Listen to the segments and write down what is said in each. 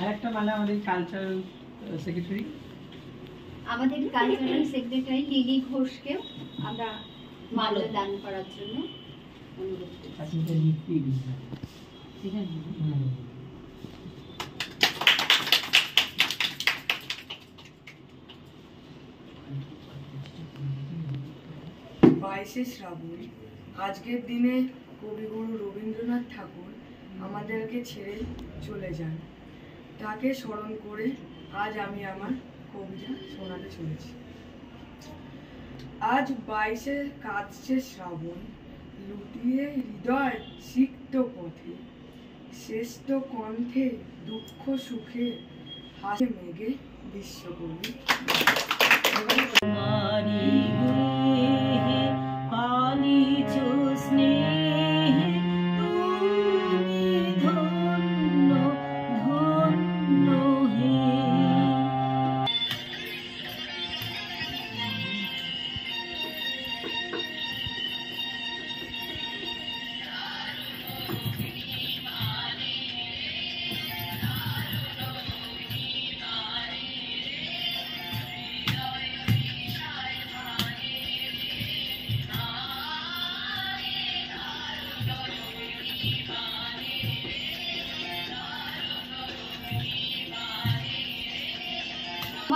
আরেকটা মালা আমাদের cultural secretary, আমাদের কালচারাল সেক্রেটারি লিলি ঘোষকেও আমরা মালা দান করার জন্য অনুরোধ করছি। ঠিক আছে। 22শে শ্রাবণ, আজকের দিনে কবিগুরু রবীন্দ্রনাথ ঠাকুর আমাদেরকে ছেড়ে চলে যান। তাকে স্মরণ করে আজ আমি আমার কবিতা শোনাতে চলেছি। আজ 22শে কাঁদছে শ্রাবণ, লুটিয়ে হৃদয় সিক্ত পথে, শ্রেষ্ঠ কণ্ঠে দুঃখ সুখে হাসে মেঘে বিশ্বকবি।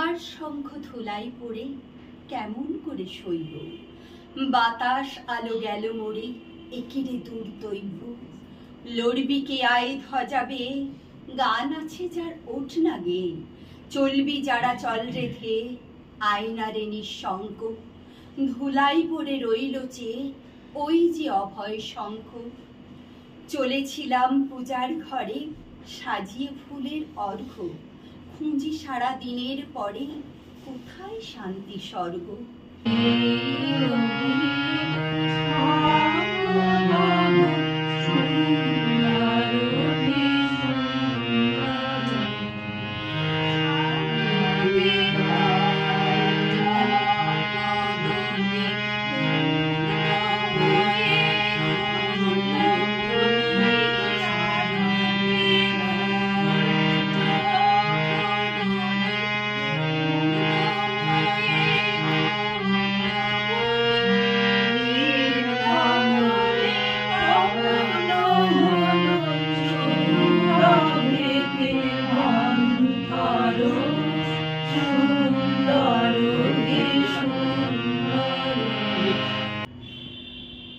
আমার শঙ্খ ধুলাই পড়ে কেমন করে সইব, বাতাস আলো গেল মোড়ে একেরে দূর দৈব। লড়বি কে আয় ধ্বজাবে, গান আছে যার ওঠ না গে, চলবি যারা চল রেখে আয়নারে নিঃশঙ্ক। ধুলাই পড়ে রইল চেয়ে ওই যে অভয় শঙ্খ, চলেছিলাম পূজার ঘরে সাজিয়ে ফুলের অর্ঘ্য, খুঁজি সারা দিনের পরে কোথায় শান্তি স্বর্গ।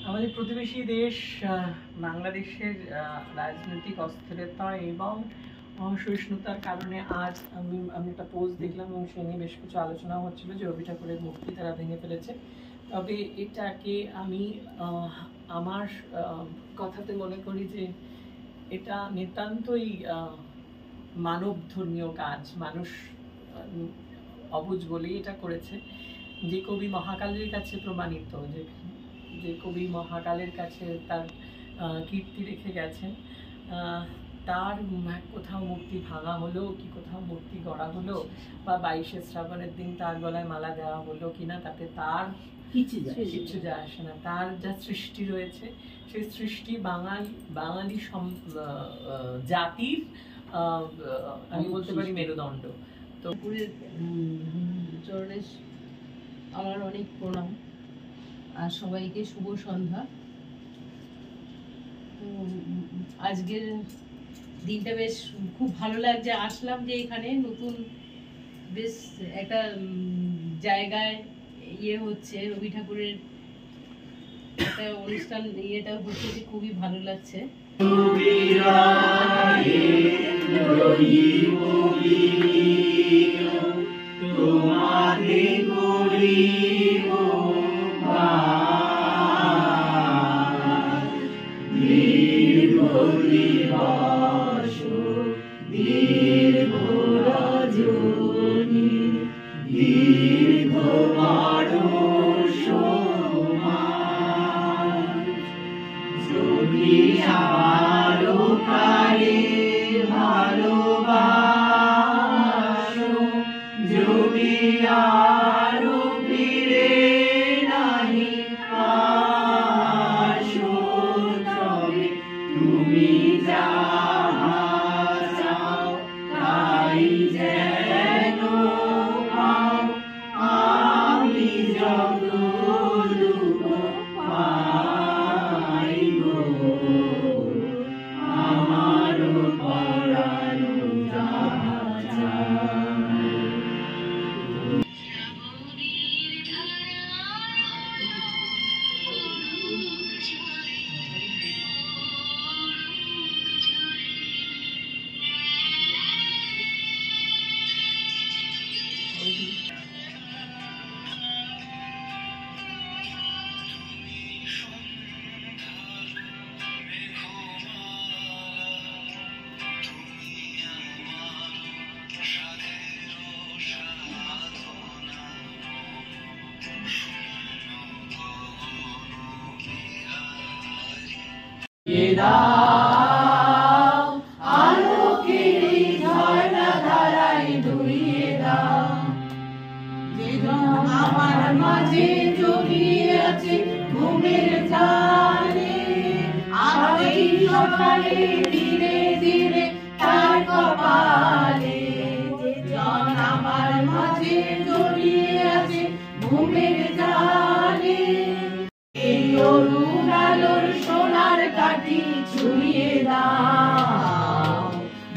আমাদের প্রতিবেশী দেশ বাংলাদেশের রাজনৈতিক অস্থিরতা এবং অসহিষ্ণুতার কারণে আজ আমি একটা পোস্ট দেখলাম এবং সে নিয়ে বেশ কিছু আলোচনা হচ্ছিল যে রবি ঠাকুরের মূর্তি তারা ভেঙে ফেলেছে। তবে এটাকে আমি আমার কথাতে মনে করি যে এটা নিতান্তই মানব ধর্মীয় কাজ, মানুষ অবুঝ বলেই এটা করেছে। যে কবি মহাকালের কাছে প্রমাণিত, যে কবি মহাকালের কাছে তার কীর্তি রেখে গেছেন, তার কোথাও মূর্তি ভাঙা হলো কি কোথাও মূর্তি গড়া হলো বা 22শে শ্রাবণের দিন তার গলায় মালা দেওয়া হলো কিনা তাতে তার কিছু যায় আসে না। তার যা সৃষ্টি রয়েছে সেই সৃষ্টি বাঙালি জাতির আমি বলতে পারি মেরুদণ্ড। তো চরণে আমার অনেক প্রণাম আর সবাইকে শুভ সন্ধ্যা। আজকের দিনটা বেশ খুব ভালো লাগছে, আসলাম যে এখানে নতুন বেশ একটা জায়গায় হচ্ছে রবি ঠাকুরের একটা অনুষ্ঠান ইয়েটা হচ্ছে, যে খুবই ভালো লাগছে। তুমি যাহা চাও আলোকের ঝর্ণা ধারায় ধুইয়ে দাও, যে আমার মাঝে জড়িয়ে আছে ঘুমের জালে, আজ এই সকালে ধীরে ধীরে তার কপালে, জন আমার মাঝে জড়িয়ে আছে ঘুমের জালে, এই অরুণ আলোর সোনার কাঠি ছুঁয়ে দাও,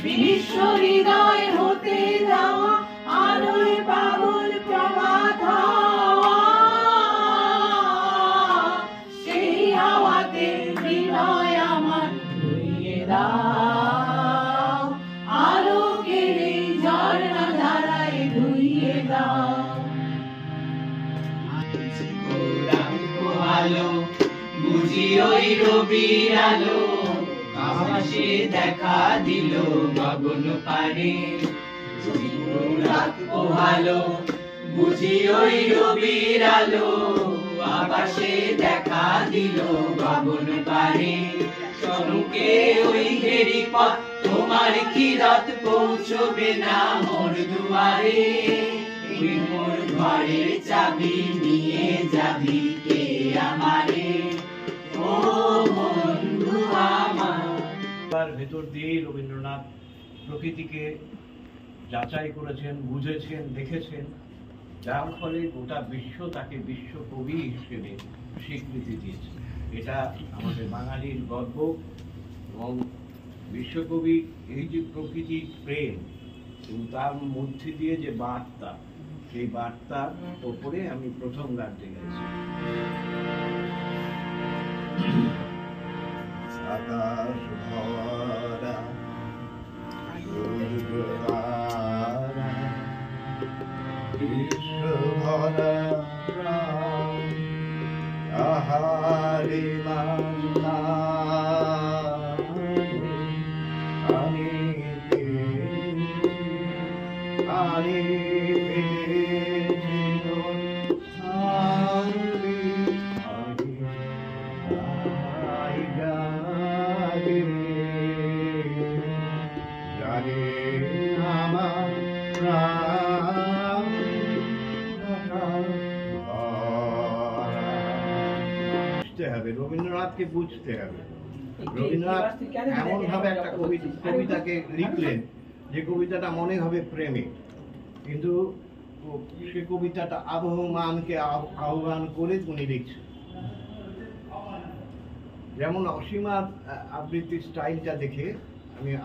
বিশ্ব হৃদয় হতে যাওয়া আলোয় পাগল প্রভাত হাওয়া, সেই হাওয়াতে হৃদয় আমার ধুইয়ে দাও, আলোকের এই ঝর্ণা ধারায় ধুইয়ে দাও। আলো বুঝি ওই রবির আলো, আকাশে দেখা দিল গগন পারে, রাত পোহালো বুঝি ওই রবির আলো, আকাশে দেখা দিল গগন পারে, চমকে ওই ঘেরি পথ তোমার ক্ষীরত পৌঁছবে না মোর দুয়ারে, মোর ঘরের চাবি নিয়ে যাবি কে আমারে, ও বন্ধু আমার। তার ভেতর দিয়েই রবীন্দ্রনাথ প্রকৃতিকে যাচাই করেছেন, বুঝেছেন, দেখেছেন, যার ফলে গোটা বিশ্ব তাকে বিশ্বকবি হিসেবে স্বীকৃতি দিয়েছে। এটা আমাদের বাঙালির গর্ব। এবং বিশ্বকবি এই যে প্রকৃতির প্রেম এবং তার মধ্যে দিয়ে যে বার্তা, সেই বার্তার ওপরে আমি প্রথম গানটি গেছি। আকাশ ভরা সূর্য ভরা বিশ্ব ভরা প্রাণ, আহারে মান্না আমি রবীন্দ্রনাথকে বুঝতে হবে। রবীন্দ্রনাথ এমন ভাবে একটা কবিতাকে লিখলেন যে কবিতাটা মনে হবে প্রেমে, কিন্তু সে কবিতাটা আবহমানকে আহ্বান করে উনি লিখছেন। যেমন অসীমার আবৃত্তির স্টাইলটা দেখে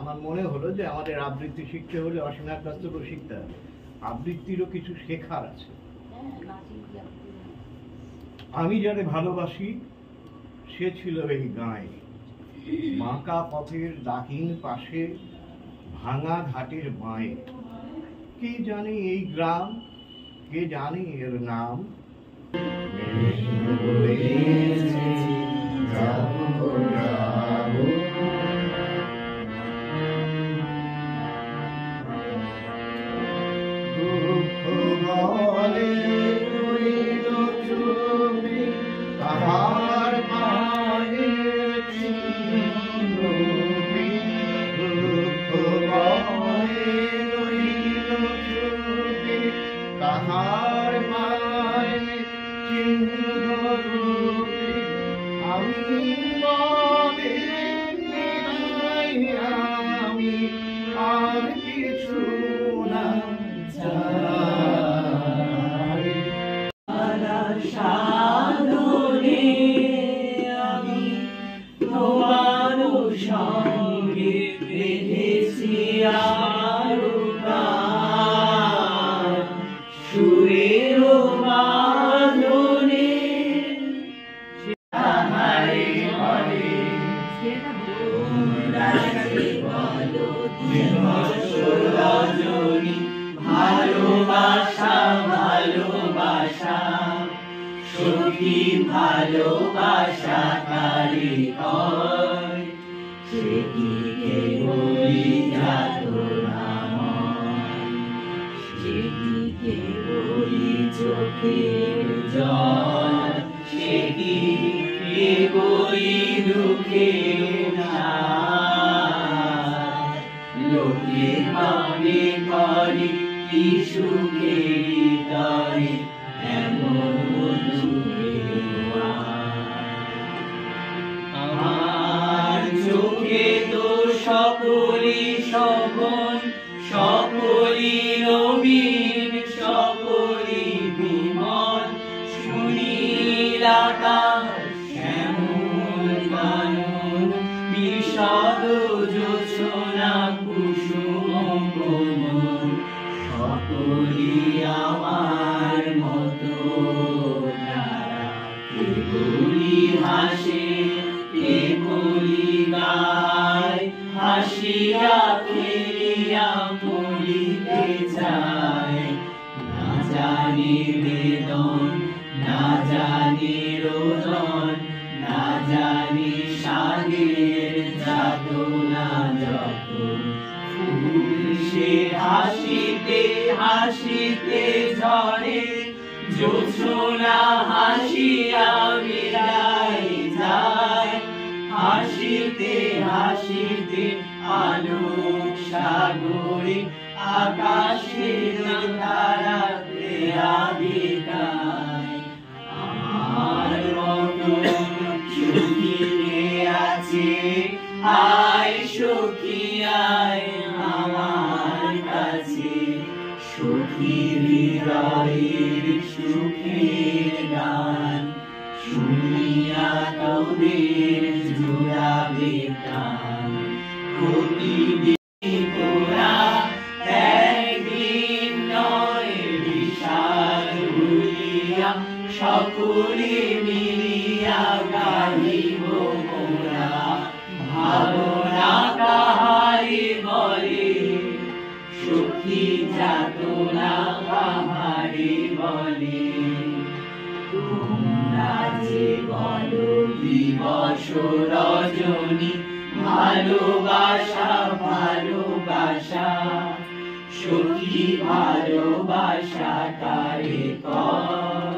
আমার মনে হলো যে আমাদের আবৃত্তি শিখতে হলে অসীমার কাছ থেকেও শিখতে হবে। আবৃত্তিরও কিছু শেখার আছে। আমি যারে ভালোবাসি সে ছিল এই গাঁয়ে, বাঁকা পথের দাহিন পাশে, ভাঙা ঘাটের বাঁয়ে, কে জানে এই গ্রাম, কে জানে এর নাম, আর কিছু না সাধনে আমি তোমার সঙ্গে বেঁধেছি আরো প্রাণ, সুরের বাঁধনে আমারে বলে রজনী, ভালোবাসা ভালোবাসা সখী, ভালোবাসা কারে হয়, সে কি কেবলি যাতনাময়, সে কি কেবলি চোখের জল, সে কি কেবলি দুঃখের কি সুখে হৃদয়ে এমন বন্ধু কেউ আমার চোখে তো সকলি স্বপন, সকলি নবীন, সকলি বিমল, সুনীল আকাশ শ্যামল কানন, বিশদ জোছনা কুসুম কোমল, সকলি আমার মতো তারা। কেবলি হাসে কেবলি গায়, হাসিয়া খেলিয়া মরিতে চায়। না জানি বেদন, না জানি রোদন, না জানি সাগের যাতনা যত। ফুল সে হাসিতে হাসিতে ঝরে, জোছনা হাসিয়া বিদায় যায়। হাসিতে হাসিতে আলোক সাগরে, আকাশের তারা বিকায়। আমার মতন সুখী কে আছে, আয় সখী আয় আমার কাছে। সখী হৃদয়ের সুখের গান, শুনিয়া তোদের জুড়াবে প্রাণ। প্রতিদিন তোরা একদিন নয় বিষাদ ভুলিয়া, সকলে মিলিয়া গাহিব মোরা। ভাবনা কাহারে বলে, সখী যাতনা কাহারে বলে। তোমরা যে বলো দিবস রজনী, ভালোবাসা ভালোবাসা। সখী ভালোবাসা কারে কয়?